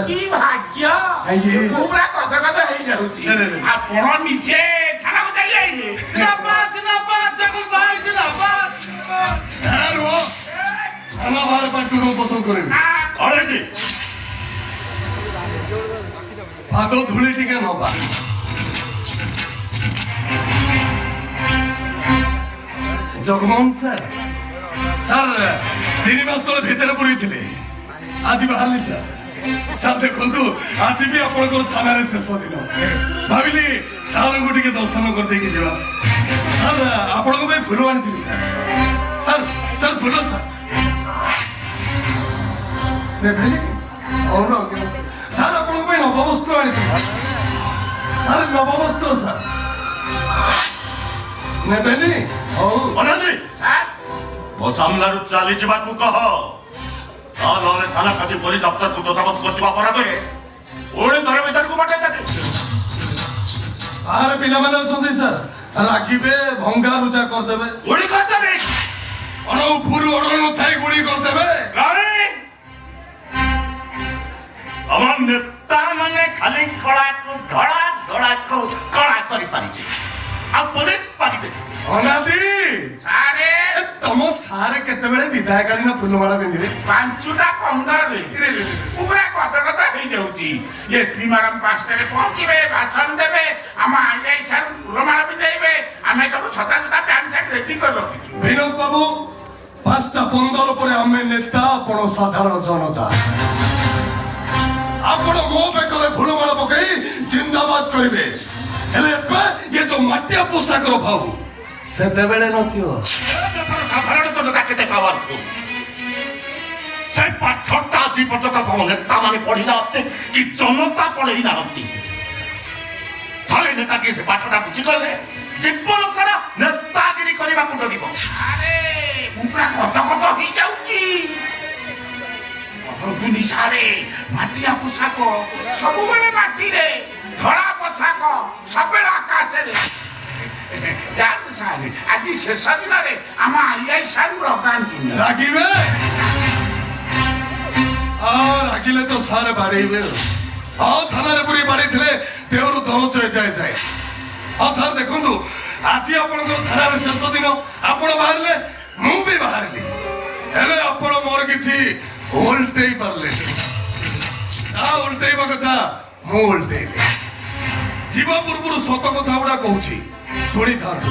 কি ভাগ্য ମୁଁ ପୁରା କଦ କଦ ହେଇଯାଉଛି ଆପଣ ନିଜେ ଥାନାକୁ ଚାଲି ଆଇଲେ ପସନ୍ଦ କରିବି ପାଦ ଧୂଳି ଟିକେ ନବା ଜଗମୋହନ ସାର୍ ସାର୍ 3 ମାସ ତଳେ ଭିତରେ ପୁରେଇଥିଲେ ଆଜି ବାହାରିଲି ସାର୍ ସାର୍ ଦେଖନ୍ତୁ ଆଜି ବି ଆପଣଙ୍କର ଥାନାରେ ଶେଷ ଦିନ ଭାବିଲି ସାର୍ଙ୍କୁ ଟିକେ ଦର୍ଶନ କରିଦେଇକି ଯିବା ସାର୍ ଆପଣଙ୍କ ପାଇଁ ଫୁଲ ଆଣିଥିଲି sir sir sir full sir sir ଆପଣଙ୍କ ପାଇଁ ନବବସ୍ତ୍ର ଆଣିଥିଲି ସାର୍ ନବବସ୍ତ୍ର ସାର୍ ନେବେନି ହଉ ମୋ ସାମ୍ନାରୁ ଚାଲି ଯିବାକୁ କହ ନହେଲେ ଥାନା କାଛି ପୋଲିସ ଅଫିସରକୁ ଦୋଷାରୋପ କରିଥିବା ଅପରାଧରେ ପୁଣି ଧର ଭିତରକୁ ପଠାଇ ଦେବେ ବାହାରେ ପିଲାମାନେ ଅଛନ୍ତି ସାର୍ ରାଗିବେ ଭଙ୍ଗା ରୁଜା କରିଦେବେ ଗୁଳି କରିଦେବେ କଣ ଉପରୁ ଅର୍ଡର ନଥାଇ ଗୁଳି କରିଦେବେ আমার নেতা মানে খালি কড়াকু ধড়া ধড়াকু কড়া କରିପାରିବେ ଆଉ ପୋଲିସ ପାରିବେ ଅନାଦି ସାରେ ତମ ସାର୍ କେତେବେଳେ ବିଦାୟକାଳୀନ ଫୁଲମାଳ ପିନ୍ଧିବେ 5ଟା କମରେ ମୁଁ ପୁରା କଦ କଦ ହେଇଯାଉଛି ଏସପି ମ୍ୟାଡାମ 5ଟାରେ ପହଞ୍ଚିବେ ଭାଷଣ ଦେବେ ଆମ ଆଇଆଇ ସାର୍ ଫୁଲମାଳ ପିନ୍ଧେଇବେ ଆମେ ସବୁ ଛତା ଛତା ପ୍ୟାଣ୍ଟ ସାର୍ଟ ରେଡି କରି ରଖିଛୁ ବିନୋଦ ବାବୁ 5:15 ପରେ ଆମେ ନେତା ଆପଣ ସାଧାରଣ ଜନତା ଆପଣ ମୋ ବେକରେ ଫୁଲମାଳ ପକେଇ ଜିନ୍ଦାବାଦ କରିବେ ହେଲେ ଏବେ ଇଏ ଯୋଉ ମାଟିଆ ପୋଷାକର ଭାଉ ସେତେବେଳେ ନଥିବ ସାଧାରଣ ଜନତା କେତେ ପାୱାରଫୁଲ ସେ ପାଠଟା ଆଜି ପର୍ଯ୍ୟନ୍ତ ତମ ନେତା ମାନେ ପଢି ନାହାନ୍ତି କି ଜନତା ପଢେଇ ନାହାନ୍ତି ଥରେ ନେତାକି ସେ ପାଠଟା ବୁଝିଗଲେ ଜୀବନ ସାରା ନେତାଗିରି କରିବାକୁ ଡରିବ ଆରେ ମୁଁ ପୁରା କଦ କଦ ହେଇଯାଉଛି ସାରେ ମାଟିଆ ପୋଷାକ ସବୁବେଳେ ମାଟିରେ ଧଳା ପୋଷାକ ସବୁବେଳେ ଆକାଶରେ ଯାଆନ୍ତୁ ସାର୍ ଆଜି ଶେଷ ଦିନରେ ଆମ ଆଇଆଇ ସାର୍ ଲଗାନ୍ତୁ ରାଗିବେ ରାଗିଲେ ତ ସାର୍ ବାଡେଇବେ ଥାନାରେ ପୁରୀ ବାଡେଇଥିଲେ ଦେହରୁ ଦରଜ ଯାଏ ହଁ ସାର୍ ଦେଖନ୍ତୁ ଆଜି ଆପଣଙ୍କର ଥାନାରେ ଶେଷ ଦିନ ଆପଣ ବାହାରିଲେ ମୁଁ ବି ବାହାରିଲି ହେଲେ ଆପଣ ମୋର କିଛି ଓଲଟେଇ ପାରିଲେ ଓଲଟେଇବା କଥା ମୁଁ ଓଲଟେଇଲି ଯିବା ପୂର୍ବରୁ ସତ କଥା ଗୁଡା କହୁଛି ଶୁଣିଥାନ୍ତୁ